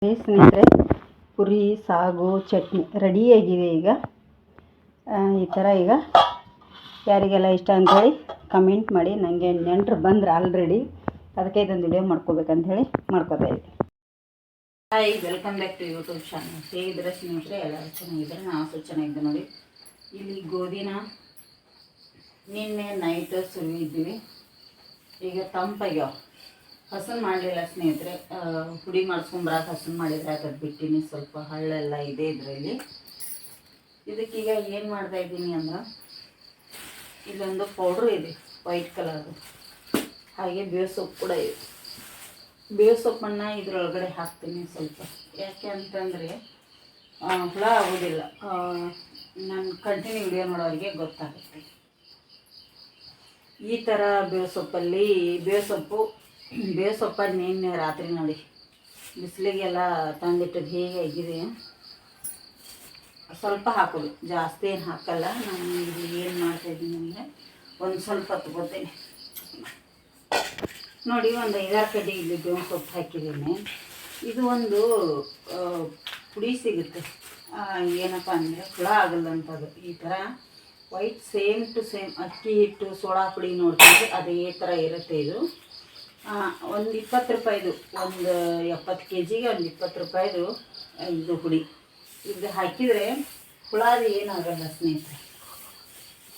ಸ್ನೇಹಿತರೆ, ಪುರಿ ಸಾಗು ಚಟ್ನಿ ರೆಡಿಯಾಗಿದೆ. ಈಗ ಈ ಥರ ಈಗ ಯಾರಿಗೆಲ್ಲ ಇಷ್ಟ ಅಂಥೇಳಿ ಕಮೆಂಟ್ ಮಾಡಿ. ನನಗೆ ನೆಂಟರು ಬಂದ್ರೆ ಆಲ್ರೆಡಿ, ಅದಕ್ಕೆ ಇದೊಂದು ವಿಡಿಯೋ ಮಾಡ್ಕೋಬೇಕಂತ ಹೇಳಿ ಮಾಡ್ಕೋತಾ ಇದ್ದೆ. Hi, welcome back to YouTube channel. ಹೇಗಿದ್ರೆ ಸ್ನೇಹಿತರೆ, ಎಲ್ಲರೂ ಚೆನ್ನಾಗಿದ್ದಾರೆ, ನಾವು ಚೆನ್ನಾಗಿದ್ದೆ ನೋಡಿ. ಇಲ್ಲಿ ಗೋಧಿನ ನಿನ್ನೆ ನೈಟ್ ಸುರಿದಿದ್ವಿ. ಈಗ ತಂಪಾಗ್ಯಾವ. ಹಸನ್ ಮಾಡಲಿಲ್ಲ ಸ್ನೇಹಿತರೆ, ಪುಡಿ ಮಾಡಿಸ್ಕೊಂಬರಕ್ಕೆ ಹಸನ್ ಮಾಡಿದ್ರೆ ಅದಕ್ಕೆ ಬಿಟ್ಟಿನಿ. ಸ್ವಲ್ಪ ಹಳ್ಳೆಲ್ಲ ಇದೆ ಇದರಲ್ಲಿ. ಇದಕ್ಕೀಗ ಏನು ಮಾಡ್ತಾ ಇದ್ದೀನಿ ಅಂದ್ರೆ, ಇಲ್ಲೊಂದು ಪೌಡ್ರ್ ಇದೆ ವೈಟ್ ಕಲರ್ದು, ಹಾಗೆ ಬೇವು ಸೊಪ್ಪು ಕೂಡ ಇದೆ. ಬೇವು ಸೊಪ್ಪನ್ನು ಇದರೊಳಗಡೆ ಹಾಕ್ತೀನಿ ಸ್ವಲ್ಪ. ಯಾಕೆ ಅಂತಂದರೆ ಹುಳ ಆಗೋದಿಲ್ಲ. ನಾನು ಕಂಟಿನ್ಯೂ ವಿಡಿಯೋ ನೋಡೋರಿಗೆ ಗೊತ್ತಾಗುತ್ತೆ. ಈ ಥರ ಬೇವು ಸೊಪ್ಪು ನಿನ್ನೆ ರಾತ್ರಿ ನೋಡಿ ಬಿಸಿಲಿಗೆಲ್ಲ ತಂದಿಟ್ಟದ್ದು ಹೇಗೆ ಆಗಿದೆ. ಸ್ವಲ್ಪ ಹಾಕೋದು, ಜಾಸ್ತಿ ಏನು ಹಾಕಲ್ಲ. ನಾನು ಇದು ಏನು ಮಾಡ್ತಾಯಿದ್ದೀನಿ ಅಂದರೆ, ಒಂದು ಸ್ವಲ್ಪ ತಗೋತೀನಿ ನೋಡಿ. ಒಂದು 5-6 ಕಡ್ಡಿ ಇಲ್ಲಿ ಬೇವು ಸೊಪ್ಪು ಹಾಕಿದ್ದೀನಿ. ಇದು ಒಂದು ಪುಡಿ ಸಿಗುತ್ತೆ, ಏನಪ್ಪ ಅಂದರೆ ಹುಳ ಆಗಲ್ಲಂಥದ್ದು. ಈ ಥರ ವೈಟ್ ಸೇಮ್ ಟು ಸೇಮ್ ಅಕ್ಕಿ ಹಿಟ್ಟು ಸೋಡಾ ಪುಡಿ ನೋಡ್ತಿದ್ರೆ ಅದೇ ಥರ ಇರುತ್ತೆ. ಇದು ಒಂದು 20 ರೂಪಾಯಿದು, ಒಂದು 70 kgಗೆ ಒಂದು 20 ರೂಪಾಯಿದು ಇದು ಪುಡಿ. ಇದು ಹಾಕಿದರೆ ಹುಳಾದು ಏನಾಗಲ್ಲ ಸ್ನೇಹಿತರೆ,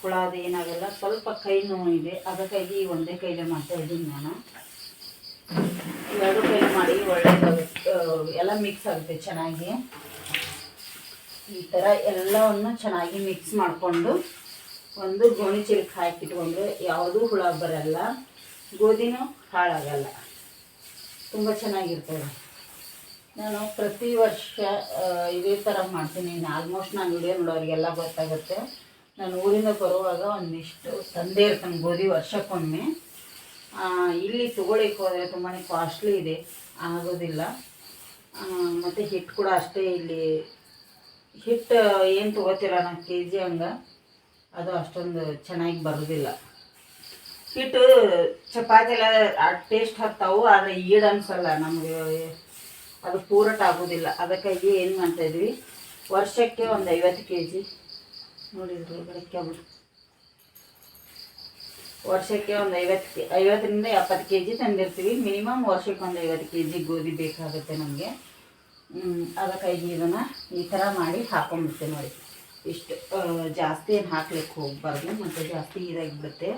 ಹುಳಾದು ಏನಾಗಲ್ಲ. ಸ್ವಲ್ಪ ಕೈ ನೋವು ಇದೆ, ಅದಕ್ಕಾಗಿ ಒಂದೇ ಕೈಲೇ ಮಾಡ್ತಾಯಿದ್ದೀನಿ ನಾನು. 2 ಕೈ ಮಾಡಿ ಒಳ್ಳೆಯದಾಗುತ್ತೆ, ಎಲ್ಲ ಮಿಕ್ಸ್ ಆಗುತ್ತೆ ಚೆನ್ನಾಗಿ. ಈ ಥರ ಎಲ್ಲವನ್ನು ಚೆನ್ನಾಗಿ ಮಿಕ್ಸ್ ಮಾಡಿಕೊಂಡು ಒಂದು ಗೋಣಿ ಚೀಲಕ್ಕೆ ಹಾಕಿಟ್ಕೊಂಡ್ರೆ ಯಾವುದೂ ಹುಳ ಬರಲ್ಲ, ಗೋಧಿನೂ ಹಾಳಾಗಲ್ಲ, ತುಂಬ ಚೆನ್ನಾಗಿರ್ತದೆ. ನಾನು ಪ್ರತಿ ವರ್ಷ ಇದೇ ಥರ ಮಾಡ್ತೀನಿ. ಆಲ್ಮೋಸ್ಟ್ ನಾನು ವಿಡಿಯೋ ನೋಡೋರಿಗೆಲ್ಲ ಗೊತ್ತಾಗುತ್ತೆ. ನಾನು ಊರಿಂದ ಬರುವಾಗ ಒಂದಿಷ್ಟು ತಂದೇ ಇರ್ತಾನೆ ಗೋಧಿ ವರ್ಷಕ್ಕೊಮ್ಮೆ. ಇಲ್ಲಿ ತೊಗೊಳಿಕ್ಕೆ ಹೋದರೆ ತುಂಬಾ ಕಾಸ್ಟ್ಲಿ ಇದೆ, ಆಗೋದಿಲ್ಲ. ಮತ್ತು ಹಿಟ್ಟು ಕೂಡ ಅಷ್ಟೇ. ಇಲ್ಲಿ ಹಿಟ್ಟು ಏನು ತೊಗೋತೀರ ನಾನು kg ಹಂಗೆ, ಅದು ಅಷ್ಟೊಂದು ಚೆನ್ನಾಗಿ ಬರೋದಿಲ್ಲ. ಹಿಟ್ಟು ಚಪಾತಿ ಎಲ್ಲ ಟೇಸ್ಟ್ ಹತ್ತಾವು, ಆದರೆ ಈಡು ಅನಿಸಲ್ಲ ನಮಗೆ, ಅದು ಪೂರಟ ಆಗೋದಿಲ್ಲ. ಅದಕ್ಕಾಗಿ ಏನು ಮಾಡ್ತಾಯಿದ್ವಿ, ವರ್ಷಕ್ಕೆ ಒಂದು 50 kg ನೋಡಿದ್ರು ಬೆಳಗ್ಗೆ ವರ್ಷಕ್ಕೆ ಒಂದು 50ರಿಂದ 70 kg ತಂದಿರ್ತೀವಿ. ಮಿನಿಮಮ್ ವರ್ಷಕ್ಕೆ ಒಂದು 50 kg ಗೋಧಿ ಬೇಕಾಗುತ್ತೆ ನಮಗೆ. ಅದಕ್ಕಾಗಿ ಇದನ್ನು ಈ ಥರ ಮಾಡಿ ಹಾಕೊಂಡ್ಬಿಡ್ತೇವೆ ನೋಡಿ. ಇಷ್ಟು ಜಾಸ್ತಿ ಏನು ಹಾಕ್ಲಿಕ್ಕೆ ಹೋಗಬಾರ್ದು, ಮತ್ತು ಜಾಸ್ತಿ ಇದಾಗಿಬಿಡುತ್ತೆ.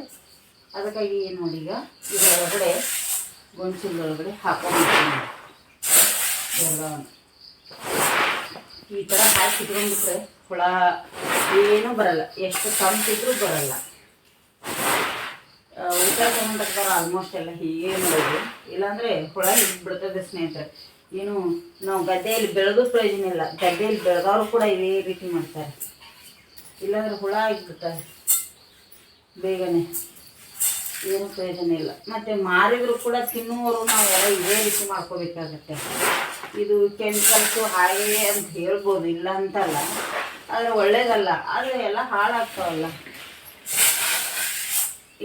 ಅದಕ್ಕಾಗಿ ಏನು ನೋಡಿ, ಈಗ ಇದರೊಳಗಡೆ ಗೊಂಚಲೊಳಗಡೆ ಹಾಕೊಂಡ್ಬಿಡ್ತೀನಿ ಎಲ್ಲವನ್ನು. ಈ ಥರ ಹಾಕಿ ಇಟ್ಕೊಂಡ್ಬಿಟ್ರೆ ಹುಳ ಏನೂ ಬರಲ್ಲ, ಎಷ್ಟು ತಂಪಿದ್ರೂ ಬರಲ್ಲ. ಉತ್ತರ ಕರ್ನಾಟಕದವ್ರು ಆಲ್ಮೋಸ್ಟ್ ಎಲ್ಲ ಹೀಗೆ ಮಾಡೋದು, ಇಲ್ಲಾಂದರೆ ಹುಳ ಹಿಡಿದ್ಬಿಡ್ತದೆ ಸ್ನೇಹಿತರೆ. ಏನು ನಾವು ಗದ್ದೆಯಲ್ಲಿ ಬೆಳೆದು ಪ್ರಯೋಜನ ಇಲ್ಲ, ಗದ್ದೆಯಲ್ಲಿ ಬೆಳೆದವರು ಕೂಡ ಇದೇ ರೀತಿ ಮಾಡ್ತಾರೆ, ಇಲ್ಲಾಂದರೆ ಹುಳ ಆಗಿಬಿಡ್ತಾರೆ ಬೇಗನೆ, ಏನು ಪ್ರಯೋಜನ ಇಲ್ಲ. ಮತ್ತು ಮಾರಿದ್ರು ಕೂಡ ತಿನ್ನುವವರು ನಾವೆಲ್ಲ ಇದೇ ರೀತಿ ಮಾಡ್ಕೋಬೇಕಾಗತ್ತೆ. ಇದು ಕೆಮಿಕಲ್ಸು ಹಾಗೆ ಅಂತ ಹೇಳ್ಬೋದು, ಇಲ್ಲ ಅಂತಲ್ಲ, ಆದರೆ ಒಳ್ಳೇದಲ್ಲ. ಆದರೆ ಎಲ್ಲ ಹಾಳಾಗ್ತಾವಲ್ಲ,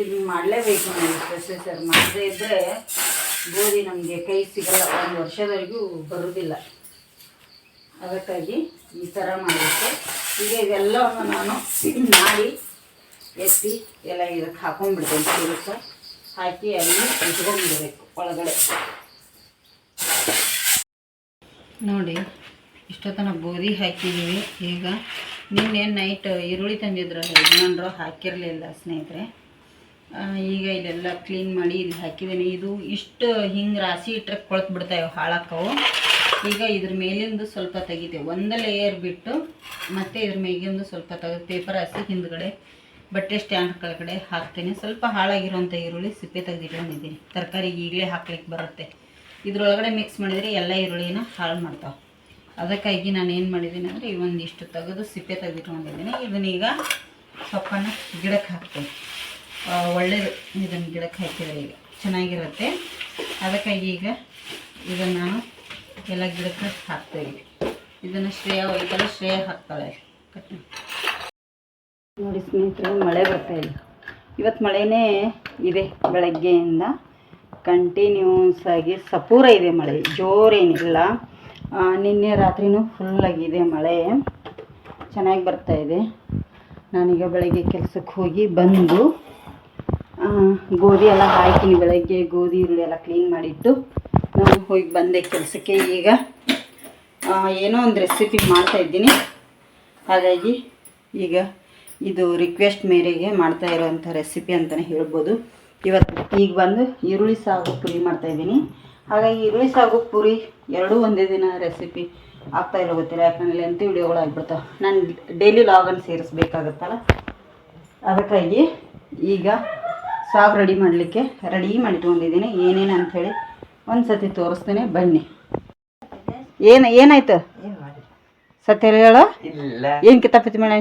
ಇದು ಮಾಡಲೇಬೇಕು ನಾವು. ಪ್ರೊಸೆಸರ್ ಮಾಡದೇ ಇದ್ದರೆ ಗೋಧಿ ನಮಗೆ ಕೈ ಸಿಗಲ್ಲ, 1 ವರ್ಷದವರೆಗೂ ಬರೋದಿಲ್ಲ. ಅದಕ್ಕಾಗಿ ಈ ಥರ ಮಾಡಬೇಕು. ಈಗ ಇವೆಲ್ಲವನ್ನು ನಾನು ಮಾಡಿ ಎತ್ತಿ ಎಲ್ಲ ಇದಕ್ಕೆ ಹಾಕೊಂಡ್ಬಿಡ್ತೇನೆ. ಚೀಲಕ್ಕೆ ಹಾಕಿ ಅಲ್ಲಿ ಇಟ್ಕೊಂಡ್ಬಿಡಬೇಕು ಒಳಗಡೆ ನೋಡಿ. ಇಷ್ಟೊತ್ತನ ಗೋಧಿ ಹಾಕಿದ್ದೀವಿ. ಈಗ ನಿನ್ನೆ ನೈಟ್ ಈರುಳ್ಳಿ ತಂದಿದ್ರಲ್ಲ, ಯಜಮಾನರು ಹಾಕಿರಲಿಲ್ಲ ಸ್ನೇಹಿತರೆ. ಈಗ ಇದೆಲ್ಲ ಕ್ಲೀನ್ ಮಾಡಿ ಇಲ್ಲಿ ಹಾಕಿದ್ದೀನಿ. ಇದು ಇಷ್ಟು ಹಿಂಗೆ ರಾಶಿ ಇಟ್ಟರೆ ಕೊಳ್ತು ಬಿಡ್ತಾವೆ, ಹಾಳಾಕ್ಕವು. ಈಗ ಇದ್ರ ಮೇಲಿಂದ ಸ್ವಲ್ಪ ತೆಗಿತೇವೆ, ಒಂದು ಲೇಯರ್ ಬಿಟ್ಟು ಮತ್ತು ಇದ್ರ ಮೇಲಿಂದ ಸ್ವಲ್ಪ ತೆಗೆದು ಪೇಪರ್ ಹಾಕಿ ಹಿಂದ್ಗಡೆ ಬಟ್ಟೆ ಸ್ಟ್ಯಾಂಡ್ ಕೆಳಗಡೆ ಹಾಕ್ತೀನಿ. ಸ್ವಲ್ಪ ಹಾಳಾಗಿರೋಂಥ ಈರುಳ್ಳಿ ಸಿಪ್ಪೆ ತೆಗೆದಿಟ್ಕೊಂಡಿದ್ದೀನಿ. ತರಕಾರಿಗೆ ಈಗಲೇ ಹಾಕ್ಲಿಕ್ಕೆ ಬರುತ್ತೆ. ಇದ್ರೊಳಗಡೆ ಮಿಕ್ಸ್ ಮಾಡಿದರೆ ಎಲ್ಲ ಈರುಳ್ಳಿನ ಹಾಳು ಮಾಡ್ತಾವೆ. ಅದಕ್ಕಾಗಿ ನಾನು ಏನು ಮಾಡಿದ್ದೀನಿ ಅಂದರೆ, ಒಂದಿಷ್ಟು ತೆಗೆದು ಸಿಪ್ಪೆ ತೆಗೆದಿಟ್ಕೊಂಡಿದ್ದೀನಿ. ಇದನ್ನೀಗ ಸೊಪ್ಪನ್ನು ಗಿಡಕ್ಕೆ ಹಾಕ್ತೀನಿ. ಒಳ್ಳೆಯದು, ಇದನ್ನು ಗಿಡಕ್ಕೆ ಹಾಕಿದರೆ ಈಗ ಚೆನ್ನಾಗಿರುತ್ತೆ. ಅದಕ್ಕಾಗಿ ಈಗ ಇದನ್ನು ನಾನು ಎಲ್ಲ ಗಿಡಕ್ಕೆ ಹಾಕ್ತೇವೆ. ಇದನ್ನು ಶ್ರೇಯ ಒಯ್ತಾಳೆ, ಶ್ರೇಯ ಹಾಕ್ತಾಳೆ. ನೋಡಿ ಸ್ನೇಹಿತರೆ, ಮಳೆ ಬರ್ತಾಯಿದೆ. ಇವತ್ತು ಮಳೆನೇ ಇದೆ, ಬೆಳಗ್ಗೆಯಿಂದ ಕಂಟಿನ್ಯೂಸ್ ಆಗಿ ಸಪೂರ ಇದೆ ಮಳೆ, ಜೋರೇನಿಲ್ಲ. ನಿನ್ನೆ ರಾತ್ರಿನೂ ಫುಲ್ಲಾಗಿದೆ ಮಳೆ, ಚೆನ್ನಾಗಿ ಬರ್ತಾಯಿದೆ. ನಾನೀಗ ಬೆಳಗ್ಗೆ ಕೆಲಸಕ್ಕೆ ಹೋಗಿ ಬಂದು ಗೋಧಿ ಎಲ್ಲ ಹಾಕಿನಿ. ಬೆಳಗ್ಗೆ ಗೋಧಿ ಈರುಳ್ಳಿ ಎಲ್ಲ ಕ್ಲೀನ್ ಮಾಡಿಟ್ಟು ನಾನು ಹೋಗಿ ಬಂದೆ ಕೆಲಸಕ್ಕೆ. ಈಗ ಏನೋ ಒಂದು ರೆಸಿಪಿ ಮಾಡ್ತಾಯಿದ್ದೀನಿ. ಹಾಗಾಗಿ ಈಗ ಇದು ರಿಕ್ವೆಸ್ಟ್ ಮೇರೆಗೆ ಮಾಡ್ತಾ ಇರೋವಂಥ ರೆಸಿಪಿ ಅಂತಲೇ ಹೇಳ್ಬೋದು. ಈಗ ಬಂದು ಈರುಳ್ಳಿ ಸಾಗು ಪುರಿ ಮಾಡ್ತಾಯಿದ್ದೀನಿ. ಹಾಗಾಗಿ ಈರುಳ್ಳಿ ಸಾಗು ಪುರಿ ಎರಡೂ ಒಂದೇ ದಿನ ರೆಸಿಪಿ ಆಗ್ತಾಯಿಲ್ಲ ಗೊತ್ತಿಲ್ಲ, ಯಾಕಂದರೆ ಲೆಂತ್ ವಿಡಿಯೋಗಳು ಆಗಿಬಿಡ್ತಾವೆ. ನಾನು ಡೈಲಿ ಲಾಗನ್ನು ಸೇರಿಸ್ಬೇಕಾಗತ್ತಲ್ಲ, ಅದಕ್ಕಾಗಿ ಈಗ ಸಾಗು ರೆಡಿ ಮಾಡಿಟ್ಕೊಂಡಿದ್ದೀನಿ. ಏನೇನು ಅಂಥೇಳಿ ಒಂದು ಸತಿ ತೋರಿಸ್ತೇನೆ, ಬನ್ನಿ. ಏನಾಯ್ತು ಸತ್ಯ ಹೇಳೋ? ಏನು ಕಿತಾಪತಿ ಮೇಳ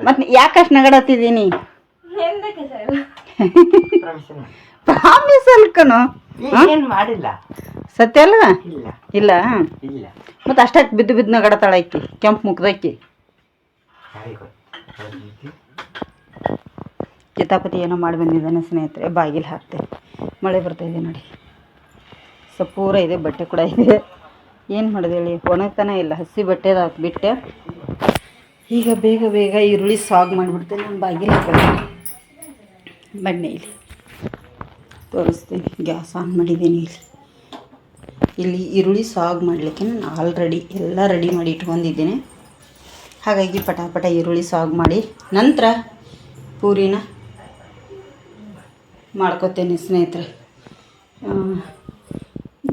ಮತ್ತೆ ಯಾಕಷ್ಟು ನಗಡತ್ತಿದ್ದೀನಿ? ಪ್ರಾಮಿಸ್ ಅಲ್ಕನು ಮಾಡಿಲ್ಲ ಸತ್ಯ ಅಲ್ಲ? ಇಲ್ಲ ಮತ್ತೆ ಅಷ್ಟಾಗಿ ಬಿದ್ದು ನಗಡತಾಳ ಆಕಿ, ಕೆಂಪು ಮುಖದಕ್ಕಿ. ಕಿತಾಪತಿ ಏನೋ ಮಾಡಿ ಬಂದಿದ್ದಾನೆ ಸ್ನೇಹಿತರೆ. ಬಾಗಿಲು ಹಾಕ್ತೆ, ಮಳೆ ಬರ್ತಾಯಿದೆ ನೋಡಿ. ಸ್ವಲ್ಪ ಪೂರ ಇದೆ, ಬಟ್ಟೆ ಕೂಡ ಇದೆ. ಏನು ಮಾಡೋದು ಹೇಳಿ, ಒಣಗ್ತಾನೆ ಇಲ್ಲ. ಹಸಿ ಬಟ್ಟೆದು ಹಾಕ್ಬಿಟ್ಟೆ. ಈಗ ಬೇಗ ಈರುಳ್ಳಿ ಸಾಗು ಮಾಡಿಬಿಡ್ತೇನೆ. ನಾನು ಬಾಗಿಲು ಹಾಕೋದು, ಬನ್ನಿ ಇಲ್ಲಿ ತೋರಿಸ್ತೀನಿ. ಗ್ಯಾಸ್ ಆನ್ ಮಾಡಿದ್ದೀನಿ. ಇಲ್ಲಿ ಈರುಳ್ಳಿ ಸಾಗು ಮಾಡಲಿಕ್ಕೆ ನಾನು ಆಲ್ರೆಡಿ ಎಲ್ಲ ರೆಡಿ ಮಾಡಿ ಇಟ್ಕೊಂಡಿದ್ದೀನಿ. ಹಾಗಾಗಿ ಪಟಾಪಟ ಈರುಳ್ಳಿ ಸಾಗು ಮಾಡಿ ನಂತರ ಪೂರಿನ ಮಾಡ್ಕೋತೇನೆ ಸ್ನೇಹಿತರೆ.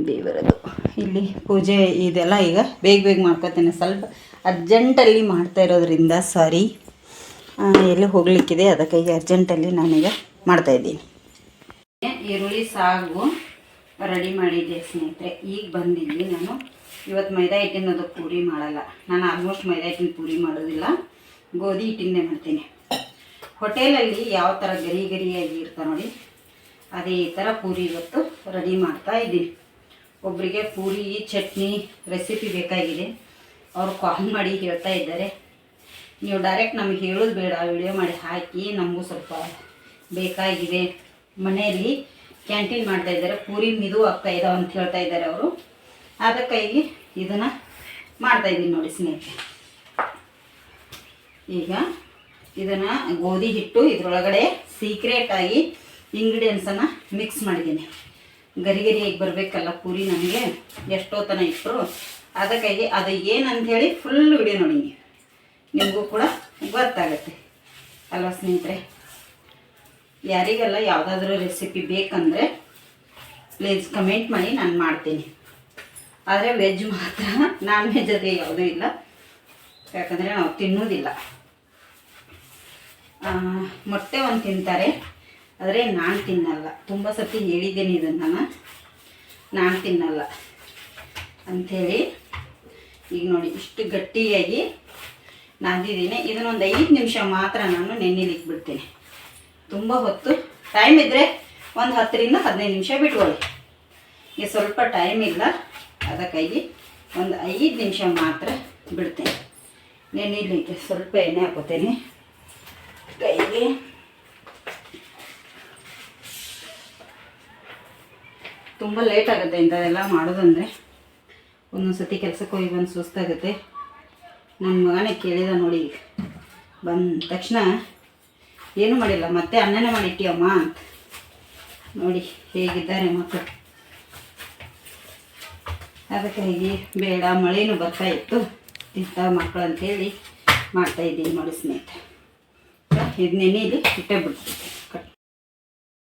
ದೇವರದು ಇಲ್ಲಿ ಪೂಜೆ ಇದೆಲ್ಲ ಈಗ ಬೇಗ ಮಾಡ್ಕೋತೇನೆ. ಸ್ವಲ್ಪ ಅರ್ಜೆಂಟಲ್ಲಿ ಮಾಡ್ತಾ ಇರೋದ್ರಿಂದ ಸಾರಿ, ಎಲ್ಲಿ ಹೋಗಲಿಕ್ಕಿದೆ, ಅದಕ್ಕಾಗಿ ಅರ್ಜೆಂಟಲ್ಲಿ ನಾನೀಗ ಮಾಡ್ತಾಯಿದ್ದೀನಿ. ಈರುಳ್ಳಿ ಸಾಗು ರೆಡಿ ಮಾಡಿದ್ದೆ ಸ್ನೇಹಿತರೆ. ಈಗ ಬಂದಿದ್ವಿ. ನಾನು ಇವತ್ತು ಮೈದಾ ಹಿಟ್ಟಿನದು ಪೂರಿ ಮಾಡಲ್ಲ. ನಾನು ಆಲ್ಮೋಸ್ಟ್ ಮೈದಾ ಹಿಟ್ಟಿನ ಪೂರಿ ಮಾಡೋದಿಲ್ಲ, ಗೋಧಿ ಹಿಟ್ಟಿಂದೇ ಮಾಡ್ತೀನಿ. ಹೋಟೆಲಲ್ಲಿ ಯಾವ ಥರ ಗರಿಯಾಗಿ ಇರ್ತಾರೆ ನೋಡಿ, ಅದೇ ಥರ ಪೂರಿ ಇವತ್ತು ರೆಡಿ ಮಾಡ್ತಾ ಇದ್ದೀನಿ. ಒಬ್ಬರಿಗೆ ಪೂರಿ ಚಟ್ನಿ ರೆಸಿಪಿ ಬೇಕಾಗಿದೆ. ಅವರು ಕಾಲ್ ಮಾಡಿ ಹೇಳ್ತಾ ಇದ್ದಾರೆ, ನೀವು ಡೈರೆಕ್ಟ್ ನಮಗೆ ಹೇಳೋದು ಬೇಡ, ವಿಡಿಯೋ ಮಾಡಿ ಹಾಕಿ, ನಮಗೂ ಸ್ವಲ್ಪ ಬೇಕಾಗಿದೆ. ಮನೆಯಲ್ಲಿ ಕ್ಯಾಂಟೀನ್ ಮಾಡ್ತಾಯಿದ್ದಾರೆ, ಪೂರಿ ಮಿದು ಆಗ್ತಾ ಇದ್ದಾವೆ ಅಂತ ಹೇಳ್ತಾ ಇದ್ದಾರೆ ಅವರು. ಅದಕ್ಕಾಗಿ ಇದನ್ನು ಮಾಡ್ತಾಯಿದ್ದೀನಿ ನೋಡಿ ಸ್ನೇಹಿತರೆ. ಈಗ ಇದನ್ನು ಗೋಧಿ ಹಿಟ್ಟು ಇದರೊಳಗಡೆ ಸೀಕ್ರೆಟಾಗಿ ಇಂಗ್ರೀಡಿಯೆಂಟ್ಸನ್ನು ಮಿಕ್ಸ್ ಮಾಡಿದ್ದೀನಿ. ಗರಿಯಾಗಿ ಬರಬೇಕಲ್ಲ ಪೂರಿ, ನನಗೆ ಎಷ್ಟೋ ತನ ಇಟ್ಟರು. ಅದಕ್ಕಾಗಿ ಅದು ಏನಂಥೇಳಿ ಫುಲ್ ವಿಡಿಯೋ ನೋಡಿ, ನಿಮಗೂ ಕೂಡ ಗೊತ್ತಾಗುತ್ತೆ ಅಲ್ವಾ ಸ್ನೇಹಿತರೆ. ಯಾರಿಗೆಲ್ಲ ಯಾವುದಾದ್ರೂ ರೆಸಿಪಿ ಬೇಕಂದರೆ ಪ್ಲೀಸ್ ಕಮೆಂಟ್ ಮಾಡಿ, ನಾನು ಮಾಡ್ತೀನಿ. ಆದರೆ ವೆಜ್ ಮಾತ್ರ, ನಾನ್ ವೆಜ್ ಅದೇ ಯಾವುದೂ ಇಲ್ಲ, ಯಾಕಂದರೆ ನಾವು ತಿನ್ನೋದಿಲ್ಲ. ಮೊಟ್ಟೆ ಒಂದು ತಿಂತಾರೆ, ಆದರೆ ನಾನು ತಿನ್ನಲ್ಲ. ತುಂಬ ಸರ್ತಿ ಹೇಳಿದ್ದೇನೆ ಇದನ್ನು, ನಾನು ತಿನ್ನಲ್ಲ ಅಂಥೇಳಿ. ಈಗ ನೋಡಿ ಇಷ್ಟು ಗಟ್ಟಿಯಾಗಿ ನಾದಿದ್ದೀನಿ. ಇದನ್ನೊಂದು 5 ನಿಮಿಷ ಮಾತ್ರ ನಾನು ನೆನೆಲಿಕ್ಕೆ ಬಿಡ್ತೀನಿ. ತುಂಬ ಹೊತ್ತು ಟೈಮ್ ಇದ್ದರೆ ಒಂದು 10ರಿಂದ 15 ನಿಮಿಷ ಬಿಟ್ಕೊಳ್ಳಿ. ಈಗ ಸ್ವಲ್ಪ ಟೈಮ್ ಇಲ್ಲ, ಅದಕ್ಕಾಗಿ ಒಂದು 5 ನಿಮಿಷ ಮಾತ್ರ ಬಿಡ್ತೇನೆ ನೆನೆಯಲಿಕ್ಕೆ. ಸ್ವಲ್ಪ ಎಣ್ಣೆ ಹಾಕೋತೇನೆ ಕೈಗೆ. ತುಂಬ ಲೇಟ್ ಆಗುತ್ತೆ ಇಂಥದ್ದೆಲ್ಲ ಮಾಡೋದಂದರೆ. ಒಂದೊಂದು ಸತಿ ಕೆಲಸಕ್ಕೆ ಹೋಗಿ ಬಂದು ಸುಸ್ತಾಗುತ್ತೆ. ನನ್ನ ಮಗನೇ ಕೇಳಿದ ನೋಡಿ, ಬಂದ ತಕ್ಷಣ ಏನೂ ಮಾಡಿಲ್ಲ, ಮತ್ತೆ ಅನ್ನನೇ ಮಾಡಿಟ್ಟಿಯಮ್ಮ ಅಂತ. ನೋಡಿ ಹೇಗಿದ್ದಾರೆ ಮಕ್ಕಳು. ಅದಕ್ಕಾಗಿ ಬೇಡ, ಮಳೆನೂ ಬರ್ತಾಯಿತ್ತು, ಇಂಥ ಮಕ್ಕಳು ಅಂತೇಳಿ ಮಾಡ್ತಾಯಿದ್ದೀನಿ ನೋಡಿ ಸ್ನೇಹಿತರೆ. ಇದು ನೆನೆಯಲ್ಲಿ ಇಟ್ಟೇ ಬಿಡ್ತೀನಿ.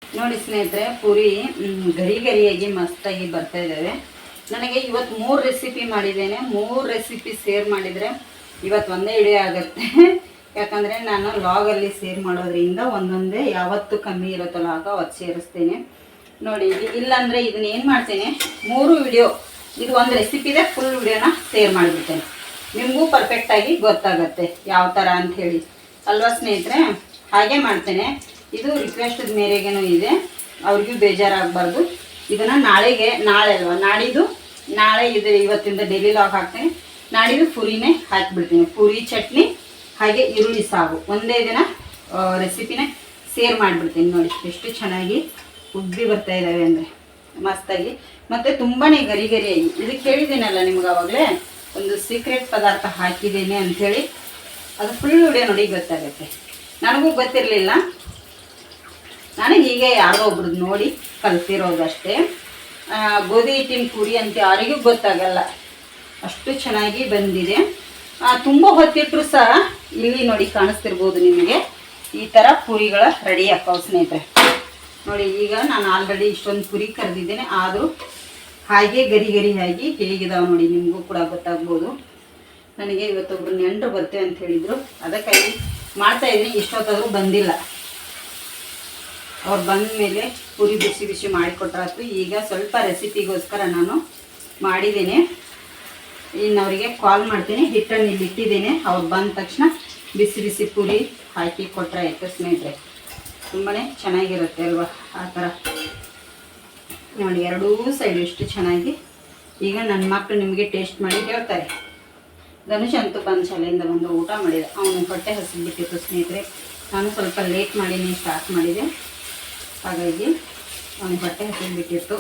ನೋಡಿ ಸ್ನೇಹಿತರೆ, ಪೂರಿ ಗರಿಯಾಗಿ ಮಸ್ತಾಗಿ ಬರ್ತಾಯಿದ್ದಾವೆ. ನನಗೆ ಇವತ್ತು 3 ರೆಸಿಪಿ ಮಾಡಿದ್ದೇನೆ. 3 ರೆಸಿಪಿ ಶೇರ್ ಮಾಡಿದರೆ ಇವತ್ತು ಒಂದೇ ವಿಡಿಯೋ ಆಗುತ್ತೆ. ಯಾಕಂದರೆ ನಾನು ಲಾಗಲ್ಲಿ ಶೇರ್ ಮಾಡೋದ್ರಿಂದ ಒಂದೊಂದೇ ಯಾವತ್ತು ಕಮ್ಮಿ ಇರುತ್ತಲ್ಲ ಆಗ ಅವತ್ತು ಸೇರಿಸ್ತೇನೆ ನೋಡಿ. ಇಲ್ಲಾಂದರೆ ಇದನ್ನ ಏನು ಮಾಡ್ತೇನೆ, 3 ವಿಡಿಯೋ, ಇದು ಒಂದು ರೆಸಿಪಿದೆ ಫುಲ್ ವಿಡಿಯೋನ ಶೇರ್ ಮಾಡಿಬಿಡ್ತೇನೆ. ನಿಮಗೂ ಪರ್ಫೆಕ್ಟಾಗಿ ಗೊತ್ತಾಗತ್ತೆ ಯಾವ ಥರ ಅಂಥೇಳಿ ಅಲ್ವಾ ಸ್ನೇಹಿತರೆ. ಹಾಗೆ ಮಾಡ್ತೇನೆ. ಇದು ರಿಕ್ವೆಸ್ಟದ ಮೇರೆಗೇನೂ ಇದೆ, ಅವ್ರಿಗೂ ಬೇಜಾರಾಗಬಾರ್ದು. ಇದನ್ನು ನಾಳೆ ಅಲ್ವಾ, ನಾಳೆ ಇದು ಇವತ್ತಿಂದ ಡೈಲಿ ಲಾಗ್ ಹಾಕ್ತೇನೆ. ನಾಡಿದ್ದು ಪೂರಿನೇ ಹಾಕಿಬಿಡ್ತೀನಿ. ಪೂರಿ ಚಟ್ನಿ ಹಾಗೆ ಈರುಳ್ಳಿ ಸಾಗು ಒಂದೇ ದಿನ ರೆಸಿಪಿನೇ ಶೇರ್ ಮಾಡಿಬಿಡ್ತೀನಿ ನೋಡಿ. ಎಷ್ಟು ಚೆನ್ನಾಗಿ ಉಬ್ಬಿ ಬರ್ತಾ ಇದ್ದಾವೆ ಅಂದರೆ ಮಸ್ತಾಗಿ. ಮತ್ತು ತುಂಬಾ ಗರಿ ಗರಿಯಾಗಿ. ಇದಕ್ಕೆ ಹೇಳಿದ್ದೀನಲ್ಲ ನಿಮ್ಗೆ ಆವಾಗಲೇ ಒಂದು ಸೀಕ್ರೆಟ್ ಪದಾರ್ಥ ಹಾಕಿದ್ದೀನಿ ಅಂಥೇಳಿ. ಅದು ಫುಲ್ ವಿಡಿಯೋ ನೋಡಿ ಗೊತ್ತಾಗುತ್ತೆ. ನನಗೂ ಗೊತ್ತಿರಲಿಲ್ಲ, ನಾನು ಹೀಗೆ ಯಾರೋ ಒಬ್ರದ್ದು ನೋಡಿ ಕಲ್ತಿರೋದಷ್ಟೇ. ಗೋಧಿ ಹಿಟ್ಟಿನ ಪೂರಿ ಅಂತ ಯಾರಿಗೂ ಗೊತ್ತಾಗಲ್ಲ, ಅಷ್ಟು ಚೆನ್ನಾಗಿ ಬಂದಿದೆ. ತುಂಬ ಹೊತ್ತಿಟ್ಟರು ಸಹ ಇಲ್ಲಿ ನೋಡಿ ಕಾಣಿಸ್ತಿರ್ಬೋದು ನಿಮಗೆ, ಈ ಥರ ಪೂರಿಗಳ ರೆಡಿ ಹಾಕೋ ಸ್ನೇಹಿತರೆ. ನೋಡಿ ಈಗ ನಾನು ಆಲ್ರೆಡಿ ಇಷ್ಟೊಂದು ಪುರಿ ಕರೆದಿದ್ದೇನೆ, ಆದರೂ ಹಾಗೆ ಗರಿ ಗರಿಯಾಗಿ ಹೇಗಿದಾವೆ ನೋಡಿ, ನಿಮಗೂ ಕೂಡ ಗೊತ್ತಾಗ್ಬೋದು. ನನಗೆ ಇವತ್ತೊಬ್ರು ನೆಂಟರು ಬರ್ತೇವೆ ಅಂತ ಹೇಳಿದರು, ಅದಕ್ಕಾಗಿ ಮಾಡ್ತಾಯಿದ್ದೀನಿ. ಇಷ್ಟೊತ್ತಾದರೂ ಬಂದಿಲ್ಲ, ಅವ್ರು ಬಂದ ಮೇಲೆ ಪುರಿ ಬಿಸಿ ಬಿಸಿ ಮಾಡಿಕೊಟ್ರಾಯ್ತು. ಈಗ ಸ್ವಲ್ಪ ರೆಸಿಪಿಗೋಸ್ಕರ ನಾನು ಮಾಡಿದ್ದೀನಿ, ಇನ್ನು ಅವರಿಗೆ ಕಾಲ್ ಮಾಡ್ತೀನಿ. ಹಿಟ್ಟನ್ನು ಇಲ್ಲಿ ಇಟ್ಟಿದ್ದೀನಿ, ಅವ್ರು ಬಂದ ತಕ್ಷಣ ಬಿಸಿ ಬಿಸಿ ಪುರಿ ಹಾಕಿ ಕೊಟ್ಟರೆ ಆಯಿತು ಸ್ನೇಹಿತರೆ. ತುಂಬಾ ಚೆನ್ನಾಗಿರುತ್ತೆ ಅಲ್ವಾ ಆ ಥರ. ನೋಡಿ ಎರಡೂ ಸೈಡು ಎಷ್ಟು ಚೆನ್ನಾಗಿ. ಈಗ ನನ್ನ ಮಕ್ಕಳು ನಿಮಗೆ ಟೇಸ್ಟ್ ಮಾಡಿ ಹೇಳ್ತಾರೆ. ಧನುಷ್ ಅಂತೂ ಬಂದು ಶಾಲೆಯಿಂದ ಬಂದು ಊಟ ಮಾಡಿದೆ, ಅವನು ಹೊಟ್ಟೆ ಹಸಿಬಿಟ್ಟಿತ್ತು ಸ್ನೇಹಿತರೆ. ನಾನು ಸ್ವಲ್ಪ ಲೇಟ್ ಮಾಡಿನೇ ಸ್ಟಾರ್ಟ್ ಮಾಡಿದೆ, ಹಾಗಾಗಿ ಅವನು ಹೊಟ್ಟೆ ಹಸಿಬಿಟ್ಟಿತ್ತು.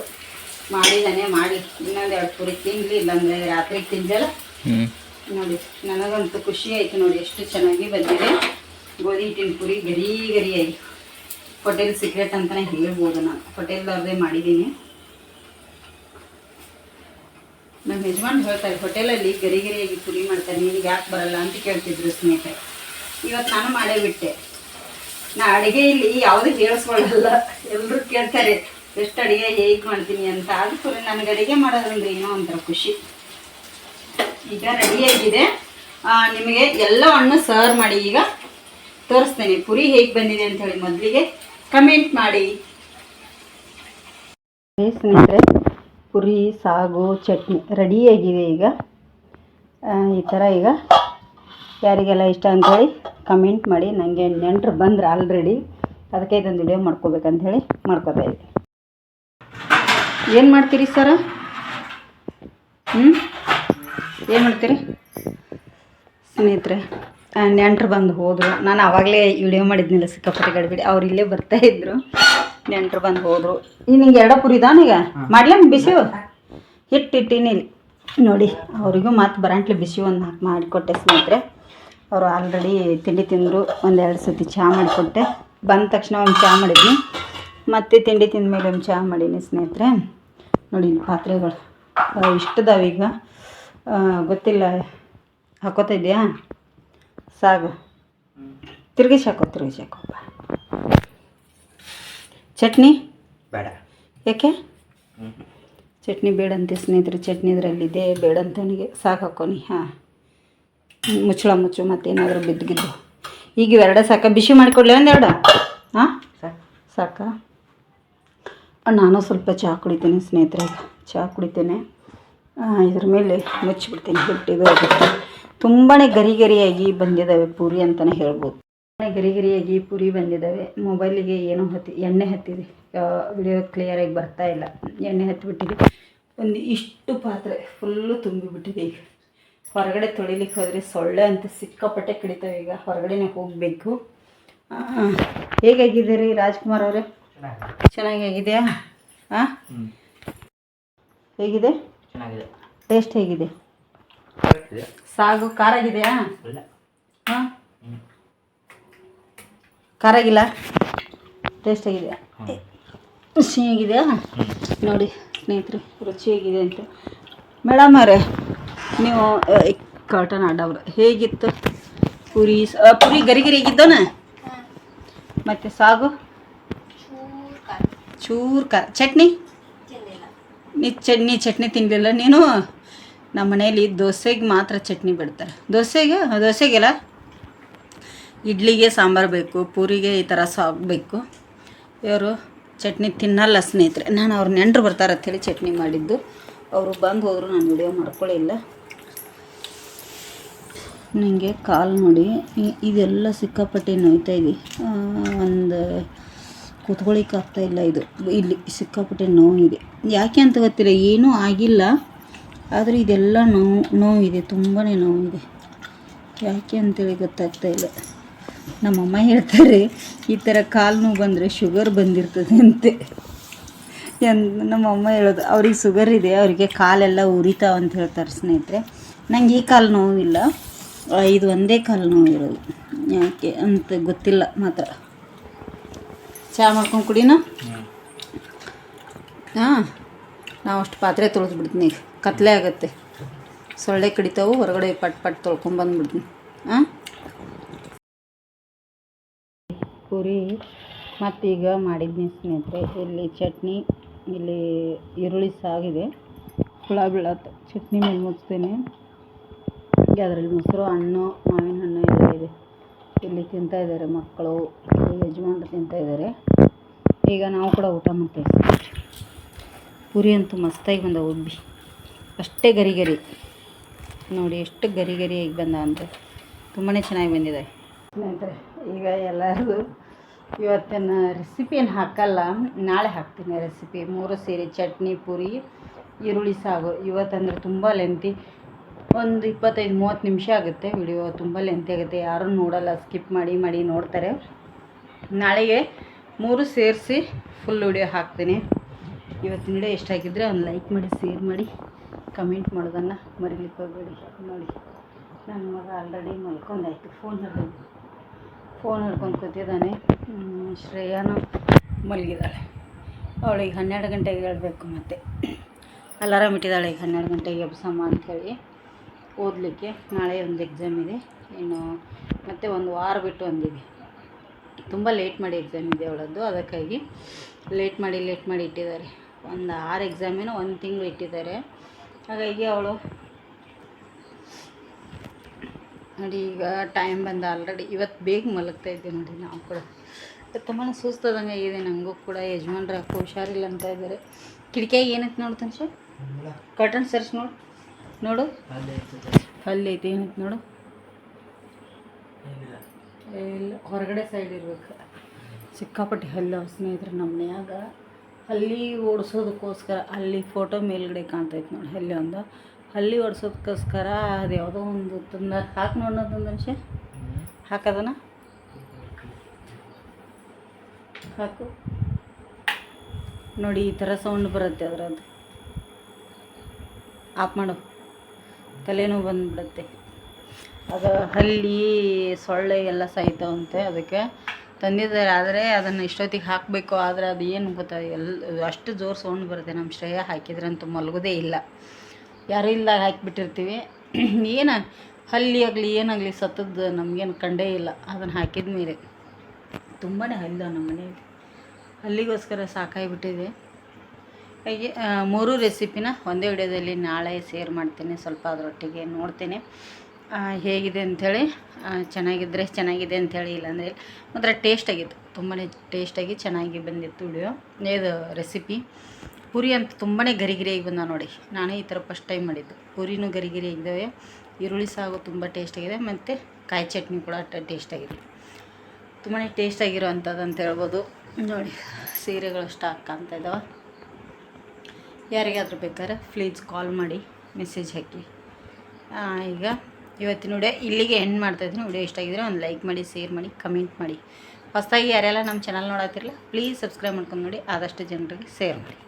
ಮಾಡಿದ್ದಾನೆ, ಮಾಡಿ ಇನ್ನೊಂದು 2 ಪುರಿ ತಿನ್ನಲಿ, ಇಲ್ಲಾಂದರೆ ರಾತ್ರಿಗೆ ತಿಂದಲ್ಲ. ನೋಡಿ ನನಗಂತೂ ಖುಷಿ ಆಯಿತು. ನೋಡಿ ಎಷ್ಟು ಚೆನ್ನಾಗಿ ಬಂದಿದೆ ಗೋಧಿ ಹಿಟ್ಟಿನ ಪುರಿ, ಗರಿ ಗರಿಯಾಗಿ. ಹೋಟೆಲ್ ಸೀಕ್ರೆಟ್ ಅಂತಲೇ ಹೇಳ್ಬೋದು, ನಾನು ಹೋಟೆಲ್ದವ್ರದ್ದೇ ಮಾಡಿದ್ದೀನಿ. ನಮ್ಮ ಯಜಮಾನ್ ಹೇಳ್ತಾರೆ, ಹೋಟೆಲಲ್ಲಿ ಗರಿ ಗರಿಯಾಗಿ ಪುರಿ ಮಾಡ್ತಾರೆ, ನಿನಗೆ ಯಾಕೆ ಬರಲ್ಲ ಅಂತ ಕೇಳ್ತಿದ್ರು ಸ್ನೇಹಿತರೆ. ಇವತ್ತು ನಾನು ಮಾಡೇ ಬಿಟ್ಟೆ. ನಾ ಅಡುಗೆಯಲ್ಲಿ ಯಾವುದೂ ಹೇಳಿಸ್ಕೊಳ್ಳಲ್ಲ, ಎಲ್ಲರೂ ಕೇಳ್ತಾರೆ ಎಷ್ಟು ಅಡುಗೆ ಹೇಗೆ ಮಾಡ್ತೀನಿ ಅಂತ. ಅದಕ್ಕೂ ನನಗೆ ಅಡುಗೆ ಮಾಡೋದ್ರಿಂದ ಏನೋ ಒಂಥರ ಖುಷಿ. ಈಗ ರೆಡಿಯಾಗಿದೆ, ನಿಮಗೆ ಎಲ್ಲವನ್ನು ಸರ್ವ್ ಮಾಡಿ ಈಗ ತೋರಿಸ್ತೇನೆ. ಪುರಿ ಹೇಗೆ ಬಂದಿದೆ ಅಂತ ಹೇಳಿ ಮೊದಲಿಗೆ ಕಮೆಂಟ್ ಮಾಡಿ ಸ್ನೇಹಿತರೆ. ಪುರಿ, ಸಾಗು, ಚಟ್ನಿ ರೆಡಿಯಾಗಿದೆ. ಈಗ ಈ ಥರ ಈಗ ಯಾರಿಗೆಲ್ಲ ಇಷ್ಟ ಅಂಥೇಳಿ ಕಮೆಂಟ್ ಮಾಡಿ. ನನಗೆ ನೆಂಟರು ಬಂದ್ರೆ ಆಲ್ರೆಡಿ, ಅದಕ್ಕೆ ಇದೊಂದು ವಿಡಿಯೋ ಮಾಡ್ಕೋಬೇಕಂತ ಹೇಳಿ ಮಾಡ್ಕೋತಾ ಇದ್ದೀನಿ. ಏನು ಮಾಡ್ತೀರಿ ಸರ? ಏನು ಮಾಡ್ತೀರಿ ಸ್ನೇಹಿತರೆ? ನೆಂಟರು ಬಂದು ಹೋದರು. ನಾನು ಆವಾಗಲೇ ವಿಡಿಯೋ ಮಾಡಿದ್ನಿಲ್ಲ, ಸಿಕ್ಕಾಪಟ್ಟೆ ಗಡಿಬಿಡಿ. ಅವ್ರು ಇಲ್ಲೇ ಬರ್ತಾಯಿದ್ರು, ನೆಂಟರು ಬಂದು ಹೋದರು. ಈಗ ನಿಂಗೆ 2 ಪುರಿ ಇದಾನೀಗ ಮಾಡ್ಲೇ ಬಿಸಿ ಹಿಟ್ಟಿಟ್ಟಿನಿ ಇಲ್ಲಿ ನೋಡಿ. ಅವರಿಗೂ ಮತ್ತು ಬರಂಟ್ಲೆ ಬಿಸಿ ಒಂದು 4 ಮಾಡಿಕೊಟ್ಟೆ ಸ್ನೇಹಿತರೆ. ಅವರು ಆಲ್ರೆಡಿ ತಿಂಡಿ ತಿಂದರು. 1-2 ಸತಿ ಚಹಾ ಮಾಡಿಕೊಟ್ಟೆ. ಬಂದ ತಕ್ಷಣ ಒಂದು ಚಹಾ ಮಾಡಿದ್ನಿ, ಮತ್ತು ತಿಂಡಿ ತಿಂದ ಮೇಲೆ ಒಂದು ಚಹಾ ಮಾಡೀನಿ ಸ್ನೇಹಿತರೆ. ನೋಡಿ ಇಲ್ಲಿ ಪಾತ್ರೆಗಳು ಇಷ್ಟದಾವೀಗ, ಗೊತ್ತಿಲ್ಲ. ಹಾಕೋತಾ ಇದೆಯಾ ಸಾಗು? ತಿರುಗಿಸಿ ಹಾಕೋಪ್ಪ. ಚಟ್ನಿ ಬೇಡ. ಯಾಕೆ ಚಟ್ನಿ ಬೇಡ ಅಂತೆ ಸ್ನೇಹಿತರೆ? ಚಟ್ನಿ ಇದರಲ್ಲಿದೆ, ಬೇಡ ಅಂತ ನನಗೆ. ಸಾಕು ಹಾಕೋನಿ. ಹಾಂ, ಮುಚ್ಚಳ ಮುಚ್ಚು, ಮತ್ತೇನಾದರೂ ಬಿದ್ದಿದ್ದು. ಈಗ ಇವೆರಡ ಸಾಕ? ಬಿಸಿ ಮಾಡಿಕೊಡ್ಲಿ ಒಂದೆರಡು? ಹಾಂ ಸಾಕಾ? ನಾನು ಸ್ವಲ್ಪ ಚಹಾ ಕುಡಿತೇನೆ ಸ್ನೇಹಿತರೆ. ಚಹಾ ಕುಡಿತೇನೆ, ಇದ್ರ ಮೇಲೆ ಮುಚ್ಚಿಬಿಡ್ತೀನಿ. ಹಿಟ್ಟಿದು ತುಂಬಾ ಗರಿ ಗರಿಯಾಗಿ ಬಂದಿದ್ದಾವೆ ಪೂರಿ ಅಂತಲೇ ಹೇಳ್ಬೋದು. ಗರಿ ಗರಿಯಾಗಿ ಪೂರಿ ಬಂದಿದ್ದಾವೆ. ಮೊಬೈಲಿಗೆ ಏನೋ ಎಣ್ಣೆ ಹತ್ತಿದೆ, ವಿಡಿಯೋ ಕ್ಲಿಯರಾಗಿ ಬರ್ತಾ ಇಲ್ಲ. ಎಣ್ಣೆ ಹತ್ತಿಬಿಟ್ಟಿದೆ. ಒಂದು ಇಷ್ಟು ಪಾತ್ರೆ ಫುಲ್ಲು ತುಂಬಿಬಿಟ್ಟಿದೆ. ಈಗ ಹೊರಗಡೆ ತೊಳಿಲಿಕ್ಕೆ ಹೋದರೆ ಸೊಳ್ಳೆ ಅಂತ ಸಿಕ್ಕಾಪಟ್ಟೆ ಕಡಿತಾವೆ. ಈಗ ಹೊರಗಡೆನೇ ಹೋಗಬೇಕು. ಹೇಗಾಗಿದ್ದೀರಿ ರಾಜ್ಕುಮಾರ್ ಅವರೇ? ಚೆನ್ನಾಗಿದೆಯಾ? ಹಾಂ, ಹೇಗಿದೆ? ಟೇಸ್ಟ್ ಹೇಗಿದೆ? ಸಾಗು ಖಾರ ಆಗಿದೆಯಾ? ಹಾಂ, ಖಾರ ಆಗಿಲ್ಲ, ಟೇಸ್ಟ್ ಆಗಿದೆಯಾ? ರುಚಿಯಾಗಿದೆಯಾ? ನೋಡಿ ಸ್ನೇಹಿತರೆ, ರುಚಿಯಾಗಿದೆ ಅಂತ. ಮೇಡಮ್ ಅವರೇ, ನೀವು ಕಾಟನ್ ಆಡವ್ರು ಹೇಗಿತ್ತು ಪೂರಿ? ಪೂರಿ ಗರಿ ಗರಿ ಆಗಿದ್ದೋನ? ಮತ್ತು ಸಾಗು ಚೂರು ಖಾರ. ಚಟ್ನಿ ನೀ ಚಟ್ನಿ ತಿನ್ನಲಿಲ್ಲ ನೀನು? ನಮ್ಮ ಮನೇಲಿ ದೋಸೆಗೆ ಮಾತ್ರ ಚಟ್ನಿ ಬಿಡ್ತಾರೆ. ದೋಸೆಗೆಲ್ಲ ಇಡ್ಲಿಗೆ ಸಾಂಬಾರು ಬೇಕು, ಪೂರಿಗೆ ಈ ಥರ ಸಾಗು ಬೇಕು. ಇವರು ಚಟ್ನಿ ತಿನ್ನಲ್ಲ ಸ್ನೇಹಿತರೆ. ನಾನು ಅವ್ರ ನೆಂಟರು ಬರ್ತಾರೆ ಅಂಥೇಳಿ ಚಟ್ನಿ ಮಾಡಿದ್ದು. ಅವರು ಬಂದು ಹೋದರು, ನಾನು ವಿಡಿಯೋ ಮಾಡ್ಕೊಳ್ಳಿಲ್ಲ. ನನಗೆ ಕಾಲು ನೋಡಿ ಇದೆಲ್ಲ ಸಿಕ್ಕಾಪಟ್ಟೆ ನೋಯ್ತಾಯಿದೆ. ಒಂದು ಕೂತ್ಕೊಳ್ಳಿಕ್ಕೆ ಆಗ್ತಾಯಿಲ್ಲ. ಇದು ಇಲ್ಲಿ ಸಿಕ್ಕಾಪಟ್ಟೆ ನೋವಿದೆ. ಯಾಕೆ ಅಂತ ಗೊತ್ತಿಲ್ಲ, ಏನೂ ಆಗಿಲ್ಲ, ಆದರೆ ಇದೆಲ್ಲ ನೋವಿದೆ, ತುಂಬಾ ನೋವಿದೆ. ಯಾಕೆ ಅಂತೇಳಿ ಗೊತ್ತಾಗ್ತಾಯಿಲ್ಲ. ನಮ್ಮಮ್ಮ ಹೇಳ್ತಾರೆ, ಈ ಥರ ಕಾಲು ನೋವು ಬಂದರೆ ಶುಗರ್ ಬಂದಿರ್ತದೆ ಅಂತೆ. ನಮ್ಮ ಅಮ್ಮ ಹೇಳೋದು ಅವ್ರಿಗೆ ಶುಗರ್ ಇದೆ, ಅವರಿಗೆ ಕಾಲೆಲ್ಲ ಉರಿತಾವ ಅಂತ ಹೇಳ್ತಾರೆ ಸ್ನೇಹಿತರೆ. ನಂಗೆ ಈ ಕಾಲು ನೋವಿಲ್ಲ, ಇದು ಒಂದೇ ಕಾಲು ನೋವು ಇರೋದು, ಯಾಕೆ ಅಂತ ಗೊತ್ತಿಲ್ಲ. ಮಾತ್ರ ಚಹಾ ಮಾಡ್ಕೊಂಡು ಕುಡಿನ. ಹಾಂ, ನಾವು ಅಷ್ಟು ಪಾತ್ರೆ ತೊಳೆದ್ಬಿಡ್ತೀನಿ, ಈಗ ಕತ್ಲೆ ಆಗುತ್ತೆ, ಸೊಳ್ಳೆ ಕಡಿತಾವು, ಹೊರಗಡೆ ಪಟ್ ತೊಳ್ಕೊಂಬಂದ್ಬಿಡ್ತೀನಿ. ಹಾಂ, ಪೂರಿ ಮತ್ತೀಗ ಮಾಡಿದ್ನಿ ಸ್ನೇಹಿತರೆ. ಇಲ್ಲಿ ಚಟ್ನಿ, ಇಲ್ಲಿ ಈರುಳ್ಳಿ ಸಾಗಿದೆ, ಹುಳ ಬೀಳತ್ತೆ, ಚಟ್ನಿ ಮೇಲೆ ಮುಚ್ತೇನೆ. ಅದರಲ್ಲಿ ಮೊಸರು, ಹಣ್ಣು, ಮಾವಿನ ಹಣ್ಣು ಎಲ್ಲ ಇದೆ. ಇಲ್ಲಿ ತಿಂತಾಯಿದ್ದಾರೆ ಮಕ್ಕಳು, ಯಜಮಾನ್ರು ತಿಂತಾಯಿದ್ದಾರೆ. ಈಗ ನಾವು ಕೂಡ ಊಟ ಮಾಡ್ತೇವೆ. ಪೂರಿ ಅಂತೂ ಮಸ್ತಾಗಿ ಬಂದ, ಉಬ್ಬಿ ಅಷ್ಟೇ ಗರಿ ಗರಿ ನೋಡಿ, ಎಷ್ಟು ಗರಿ ಗರಿಯಾಗಿ ಬಂದ ಅಂದರೆ ತುಂಬಾ ಚೆನ್ನಾಗಿ ಬಂದಿದೆ ಸ್ನೇಹಿತರೆ. ಈಗ ಎಲ್ಲರೂ ಇವತ್ತಿನ ರೆಸಿಪಿ ಏನು ಹಾಕಲ್ಲ, ನಾಳೆ ಹಾಕ್ತೀನಿ ರೆಸಿಪಿ. 3 ಸೇರಿ ಚಟ್ನಿ, ಪೂರಿ, ಈರುಳ್ಳಿ ಸಾಗು. ಇವತ್ತಂದರೆ ತುಂಬ ಲೆಂತಿ, ಒಂದು 25-30 ನಿಮಿಷ ಆಗುತ್ತೆ ವಿಡಿಯೋ, ತುಂಬ ಲೆಂತಿ ಆಗುತ್ತೆ, ಯಾರೂ ನೋಡಲ್ಲ, ಸ್ಕಿಪ್ ಮಾಡಿ ನೋಡ್ತಾರೆ. ನಾಳೆಗೆ 3 ಸೇರಿಸಿ ಫುಲ್ ವಿಡಿಯೋ ಹಾಕ್ತೀನಿ. ಇವತ್ತಿನ ವಿಡಿಯೋ ಎಷ್ಟು ಹಾಕಿದರೆ ಒಂದು ಲೈಕ್ ಮಾಡಿ, ಶೇರ್ ಮಾಡಿ, ಕಮೆಂಟ್ ಮಾಡೋದನ್ನು ಮರಿಲಿಕ್ಕೆ ಹೋಗಬೇಡಿ. ನೋಡಿ, ನನ್ನ ಮಗ ಆಲ್ರೆಡಿ ಮಲ್ಕೊಂಡಾಯ್ತು, ಫೋನ್ ಹಿಡ್ಕೊಂಡು ಕೂತಿದ್ದಾನೆ. ಶ್ರೇಯಾನು ಮಲಗಿದ್ದಾಳೆ, ಅವಳಿಗೆ 12 ಗಂಟೆಗೆ ಹೇಳಬೇಕು. ಮತ್ತು ಅಲಾರಾಮ್ ಇಟ್ಟಿದ್ದಾಳೆ ಈಗ 12 ಗಂಟೆಗೆ ಎಬ್ಸಮ್ಮ ಅಂಥೇಳಿ ಓದಲಿಕ್ಕೆ. ನಾಳೆ ಒಂದು ಎಕ್ಸಾಮ್ ಇದೆ, ಇನ್ನು ಮತ್ತು ಒಂದು ವಾರ ಬಿಟ್ಟು ಒಂದಿದೆ. ತುಂಬ ಲೇಟ್ ಮಾಡಿ ಎಕ್ಸಾಮ್ ಇದೆ ಅವಳದ್ದು, ಅದಕ್ಕಾಗಿ ಲೇಟ್ ಮಾಡಿ ಇಟ್ಟಿದ್ದಾರೆ. ಒಂದು 6 ಎಕ್ಸಾಮಿನ 1 ತಿಂಗಳು ಇಟ್ಟಿದ್ದಾರೆ. ಹಾಗಾಗಿ ಅವಳು ನೋಡಿ, ಈಗ ಟೈಮ್ ಬಂದ ಆಲ್ರೆಡಿ. ಇವತ್ತು ಬೇಗ ಮಲಗ್ತಾ ಇದ್ದೆ ನೋಡಿ. ನಾವು ಕೂಡ ತುಂಬಾ ಸುಸ್ತದಂಗೆ ಇದೆ ನನಗೂ ಕೂಡ. ಯಜಮಾನ್ರು ಯಾಕೋ ಹುಷಾರಿಲ್ಲ ಅಂತ ಇದ್ದಾರೆ. ಕಿಟಕಿಯಾಗಿ ಏನೈತೆ ನೋಡ್ತಾನೆ ಸರ್, ಕರ್ಟನ್ ಸರ್ಚ್ ನೋಡು, ಹಲ್ಲೈತೆ, ಏನೈತೆ ನೋಡು. ಇಲ್ಲ, ಹೊರಗಡೆ ಸೈಡ್ ಇರ್ಬೇಕು. ಸಿಕ್ಕಾಪಟ್ಟೆ ಹಲ್ಲು ಸ್ನೇಹಿತರೆ. ನಮ್ಮ ಮನ್ಯಾಗ ಹಲ್ಲಿ ಓಡಿಸೋದಕ್ಕೋಸ್ಕರ, ಅಲ್ಲಿ ಫೋಟೋ ಮೇಲ್ಗಡೆ ಕಾಣ್ತೈತೆ ನೋಡಿ, ಹಲ್ಲಿ ಒಂದು ಹಲ್ಲಿ ಓಡಿಸೋದಕ್ಕೋಸ್ಕರ ಅದು ಯಾವುದೋ ಒಂದು ತಂದ ಹಾಕಿ ನೋಡೋದೊಂದು ನಿಮಿಷ ಹಾಕೋದನ್ನ ಹಾಕು ನೋಡಿ, ಈ ಥರ ಸೌಂಡ್ ಬರುತ್ತೆ ಅದರದ್ದು. ಆಫ್ ಮಾಡು, ತಲೆನೋವು ಬಂದುಬಿಡುತ್ತೆ. ಅದು ಹಲ್ಲಿ ಸೊಳ್ಳೆ ಎಲ್ಲ ಸಾಯ್ತಾವಂತೆ, ಅದಕ್ಕೆ ತಂದಿದ್ದಾರೆ. ಆದರೆ ಅದನ್ನು ಇಷ್ಟೊತ್ತಿಗೆ ಹಾಕಬೇಕು, ಆದರೆ ಅದು ಏನು ಗೊತ್ತಾ, ಅಷ್ಟು ಜೋರು ಸೌಂಡ್ ಬರುತ್ತೆ. ನಮ್ಮ ಶ್ರೇಯ ಹಾಕಿದ್ರಂತೂ ಮಲಗೋದೇ ಇಲ್ಲ, ಯಾರೂ ಇಲ್ಲ ಹಾಕಿಬಿಟ್ಟಿರ್ತೀವಿ. ಏನು ಹಲ್ಲಿ ಆಗಲಿ ಏನಾಗಲಿ ಸತ್ತದ್ದು ನಮಗೇನು ಕಂಡೇ ಇಲ್ಲ. ಅದನ್ನು ಹಾಕಿದ ಮೇಲೆ ತುಂಬಾ ಹಲ್ಲು ನಮ್ಮ ಮನೆಯಲ್ಲಿ, ಹಲ್ಲಿಗೋಸ್ಕರ ಸಾಕಾಗಿಬಿಟ್ಟಿದೆ. ಹಾಗೆ 3 ರೆಸಿಪಿನ ಒಂದೇ ವಿಡಿಯೋದಲ್ಲಿ ನಾಳೆ ಶೇರ್ ಮಾಡ್ತೀನಿ. ಸ್ವಲ್ಪ ಅದರೊಟ್ಟಿಗೆ ನೋಡ್ತೇನೆ ಹೇಗಿದೆ ಅಂಥೇಳಿ. ಚೆನ್ನಾಗಿದ್ದರೆ ಚೆನ್ನಾಗಿದೆ ಅಂಥೇಳಿ, ಇಲ್ಲಾಂದರೆ ಮಾತ್ರ ಟೇಸ್ಟಾಗಿತ್ತು, ತುಂಬಾ ಟೇಸ್ಟಾಗಿ ಚೆನ್ನಾಗಿ ಬಂದಿತ್ತು ವಿಡಿಯೋ. ಇದು ರೆಸಿಪಿ ಪೂರಿ ಅಂತ ತುಂಬಾ ಗರಿಗರಿಯಾಗಿ ಬಂದ ನೋಡಿ. ನಾನೇ ಈ ಥರ ಫಸ್ಟ್ ಟೈಮ್ ಮಾಡಿದ್ದು. ಪೂರಿನೂ ಗರಿಗರಿಯಾಗಿದ್ದಾವೆ, ಈರುಳ್ಳಿ ಸಾಗು ತುಂಬ ಟೇಸ್ಟಾಗಿದೆ, ಮತ್ತು ಕಾಯಿ ಚಟ್ನಿ ಕೂಡ ಟೇಸ್ಟಾಗಿದೆ. ತುಂಬಾ ಟೇಸ್ಟಾಗಿರೋವಂಥದ್ದು ಅಂತ ಹೇಳ್ಬೋದು. ನೋಡಿ, ಸೀರೆಗಳು ಸ್ಟಾಕ್ ಕಾಣ್ತಾ ಇದ್ದಾವೆ. ಯಾರಿಗಾದ್ರೂ ಬೇಕಾದ್ರೆ ಪ್ಲೀಸ್ ಕಾಲ್ ಮಾಡಿ, ಮೆಸೇಜ್ ಹಾಕಿ. ಈಗ ಇವತ್ತಿನ ವಿಡಿಯೋ ಇಲ್ಲಿಗೆ ಎಂಡ್ ಮಾಡ್ತಾಯಿದ್ದೀನಿ. ವಿಡಿಯೋ ಇಷ್ಟ ಆಗಿದ್ರೆ ಒಂದು ಲೈಕ್ ಮಾಡಿ, ಶೇರ್ ಮಾಡಿ, ಕಮೆಂಟ್ ಮಾಡಿ. ಹೊಸದಾಗಿ ಯಾರೆಲ್ಲ ನಮ್ಮ ಚಾನಲ್ ನೋಡತ್ತಿರಲ್ಲ ಪ್ಲೀಸ್ ಸಬ್ಸ್ಕ್ರೈಬ್ ಮಾಡ್ಕೊಂಡು ನೋಡಿ, ಆದಷ್ಟು ಜನರಿಗೆ ಶೇರ್ ಮಾಡಿ.